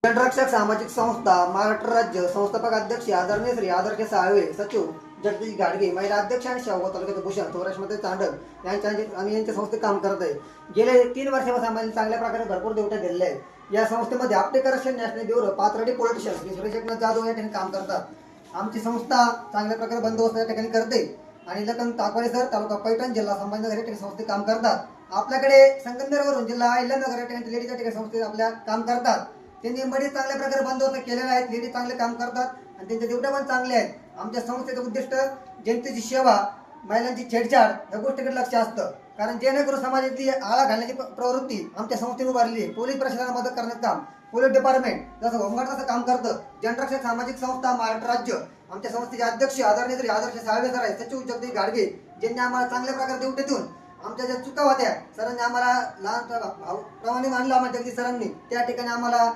जनरक्षक सामाजिक संस्था महाराष्ट्र राज्य संस्थापक अध्यक्ष आदरणीय श्री आदर्श साळवे, सचिव जगदीश गाडगे, महिला अध्यक्ष आणि शाहू तालुक्याचे भूषण सौराष्ट्रमध्ये चांडक यांच्या संस्थेत काम करत आहे. गेले 3 वर्षापासून आम्हाला चांगल्या प्रकारे भरपूर ड्युट्या दिलेल्या आहेत. या संस्थेमध्ये Apte corruption national bureau Pathardi politician Shri Suresh Eknath Jadhav या ठिकाणी काम करतात. आमची संस्था चांगल्या प्रकारे बंदोबस्त या ठिकाणी करते आणि लखन ताकवाले सर तालुका पैठण जिल्हा संभाजीनगर या ठिकाणी संस्थेत काम करतात. आपल्याकडे संगमनेरवरून जिल्हा अहिल्यानगर या ठिकाणी लेडीज या ठिकाणी संस्थेत आपल्या काम करतात. त्यांनी बरेच चांगल्या प्रकारे बंदोबस्त केलेला आहे. लेडीज चांगले काम करतात आणि त्यांच्या ड्युट्या पण चांगल्या आहेत. आमच्या संस्थेचं उद्दिष्ट जनतेची सेवा, महिलांची छेडछाड या गोष्टीकडे लक्ष असतं. कारण जेणेकरून समाजातली आळा घालण्याची प्रवृत्ती आमच्या संस्थेने उभारली आहे. पोलीस प्रशासनाला मदत करण्याचं काम पोलीस डिपार्टमेंट जसं होमगार्ड तसं काम करतं. जनरक्षक सामाजिक संस्था महाराष्ट्र राज्य आमच्या संस्थेचे अध्यक्ष आदरणीय श्री आदर्श साळवे सर आहे, सचिव जगदीश गाडगे, ज्यांनी आम्हाला चांगल्या प्रकारे ड्युटी देऊन आमच्या ज्या चुका होत्या सरांनी आम्हाला लहान प्रमाणे मानलं. आम्हाला जगदीश सरांनी त्या ठिकाणी आम्हाला